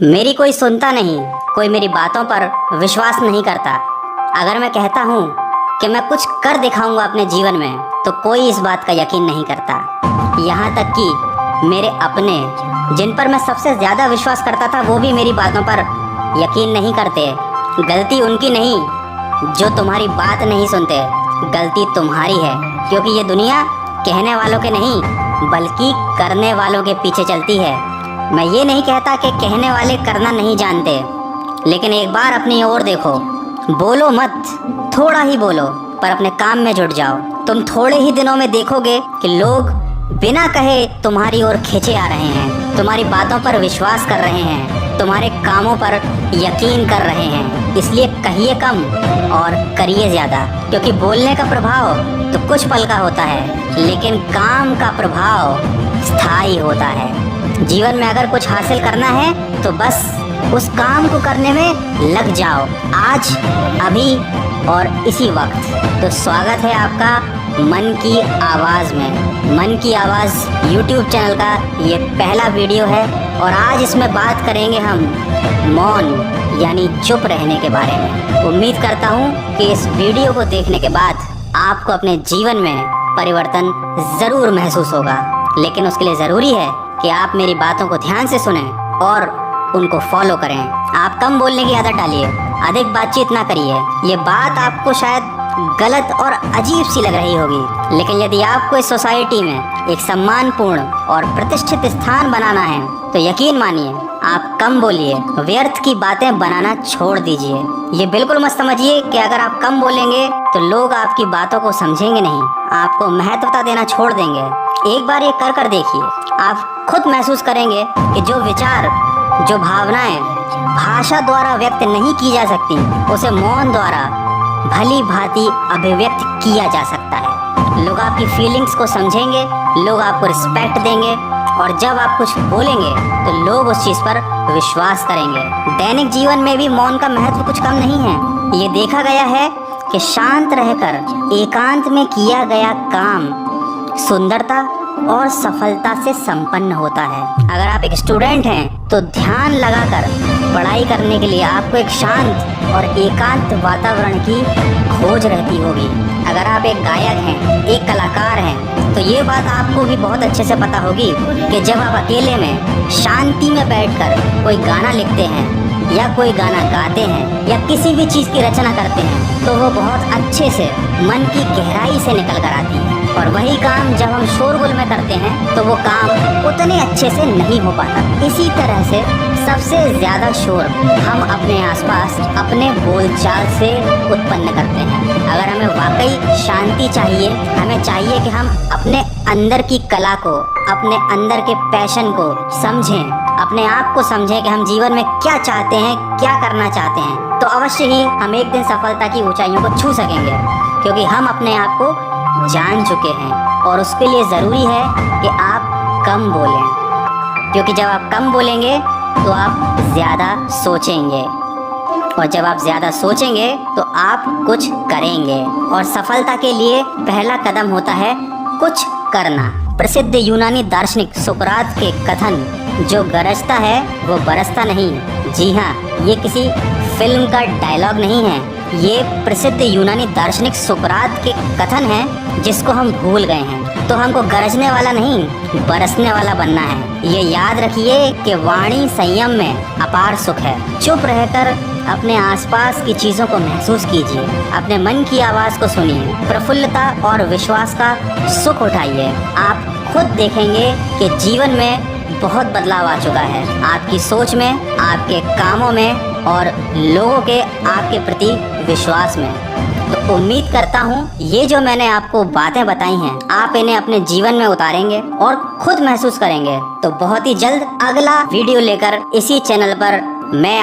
मेरी कोई सुनता नहीं, कोई मेरी बातों पर विश्वास नहीं करता। अगर मैं कहता हूँ कि मैं कुछ कर दिखाऊंगा अपने जीवन में, तो कोई इस बात का यकीन नहीं करता। यहाँ तक कि मेरे अपने, जिन पर मैं सबसे ज़्यादा विश्वास करता था, वो भी मेरी बातों पर यकीन नहीं करते। गलती उनकी नहीं जो तुम्हारी बात नहीं सुनते, गलती तुम्हारी है, क्योंकि ये दुनिया कहने वालों के नहीं बल्कि करने वालों के पीछे चलती है। मैं ये नहीं कहता कि कहने वाले करना नहीं जानते, लेकिन एक बार अपनी ओर देखो। बोलो मत, थोड़ा ही बोलो, पर अपने काम में जुट जाओ। तुम थोड़े ही दिनों में देखोगे कि लोग बिना कहे तुम्हारी ओर खींचे आ रहे हैं, तुम्हारी बातों पर विश्वास कर रहे हैं, तुम्हारे कामों पर यकीन कर रहे हैं। इसलिए कहिए कम और करिए ज़्यादा, क्योंकि बोलने का प्रभाव तो कुछ पल का होता है, लेकिन काम का प्रभाव स्थायी होता है। जीवन में अगर कुछ हासिल करना है तो बस उस काम को करने में लग जाओ, आज, अभी और इसी वक्त। तो स्वागत है आपका मन की आवाज़ में। मन की आवाज़ YouTube चैनल का ये पहला वीडियो है और आज इसमें बात करेंगे हम मौन यानी चुप रहने के बारे में। उम्मीद करता हूँ कि इस वीडियो को देखने के बाद आपको अपने जीवन में परिवर्तन ज़रूर महसूस होगा, लेकिन उसके लिए ज़रूरी है कि आप मेरी बातों को ध्यान से सुनें और उनको फॉलो करें। आप कम बोलने की आदत डालिए, अधिक बातचीत ना करिए। ये बात आपको शायद गलत और अजीब सी लग रही होगी, लेकिन यदि आपको इस सोसाइटी में एक सम्मानपूर्ण और प्रतिष्ठित स्थान बनाना है तो यकीन मानिए आप कम बोलिए, व्यर्थ की बातें बनाना छोड़ दीजिए। ये बिल्कुल मत समझिए कि अगर आप कम बोलेंगे तो लोग आपकी बातों को समझेंगे नहीं, आपको महत्वता देना छोड़ देंगे। एक बार ये कर देखिए, आप खुद महसूस करेंगे कि जो विचार, जो भावनाएं भाषा द्वारा व्यक्त नहीं की जा सकती, उसे मौन द्वारा भली भांति अभिव्यक्त किया जा सकता है। लोग आपकी फीलिंग्स को समझेंगे, लोग आपको रिस्पेक्ट देंगे, और जब आप कुछ बोलेंगे तो लोग उस चीज़ पर विश्वास करेंगे। दैनिक जीवन में भी मौन का महत्व कुछ कम नहीं है। ये देखा गया है कि शांत रहकर एकांत में किया गया काम सुंदरता और सफलता से संपन्न होता है। अगर आप एक स्टूडेंट हैं तो ध्यान लगाकर पढ़ाई करने के लिए आपको एक शांत और एकांत वातावरण की खोज रहती होगी। अगर आप एक गायक हैं, एक कलाकार हैं, तो ये बात आपको भी बहुत अच्छे से पता होगी कि जब आप अकेले में शांति में बैठकर कोई गाना लिखते हैं या कोई गाना गाते हैं या किसी भी चीज़ की रचना करते हैं तो वो बहुत अच्छे से मन की गहराई से निकल कर आती है। और वही काम जब हम शोरगुल में करते हैं तो वो काम उतने अच्छे से नहीं हो पाता। इसी तरह से सबसे ज़्यादा शोर हम अपने आसपास अपने बोलचाल से उत्पन्न करते हैं। अगर हमें वाकई शांति चाहिए, हमें चाहिए कि हम अपने अंदर की कला को, अपने अंदर के पैशन को समझें, अपने आप को समझें कि हम जीवन में क्या चाहते हैं, क्या करना चाहते हैं, तो अवश्य ही हम एक दिन सफलता की ऊंचाइयों को छू सकेंगे, क्योंकि हम अपने आप को जान चुके हैं। और उसके लिए ज़रूरी है कि आप कम बोलें, क्योंकि जब आप कम बोलेंगे तो आप ज़्यादा सोचेंगे, और जब आप ज़्यादा सोचेंगे तो आप कुछ करेंगे। और सफलता के लिए पहला कदम होता है कुछ करना। प्रसिद्ध यूनानी दार्शनिक सुकरात के कथन, जो गरजता है वो बरसता नहीं। जी हाँ, ये किसी फिल्म का डायलॉग नहीं है, ये प्रसिद्ध यूनानी दार्शनिक सुकरात के कथन हैं जिसको हम भूल गए हैं। तो हमको गरजने वाला नहीं, बरसने वाला बनना है। ये याद रखिए कि वाणी संयम में अपार सुख है। चुप रहकर अपने आसपास की चीज़ों को महसूस कीजिए, अपने मन की आवाज़ को सुनिए, प्रफुल्लता और विश्वास का सुख उठाइए। आप खुद देखेंगे कि जीवन में बहुत बदलाव आ चुका है, आपकी सोच में, आपके कामों में और लोगों के आपके प्रति विश्वास में। तो उम्मीद करता हूँ ये जो मैंने आपको बातें बताई हैं, आप इन्हें अपने जीवन में उतारेंगे और खुद महसूस करेंगे। तो बहुत ही जल्द अगला वीडियो लेकर इसी चैनल पर मैं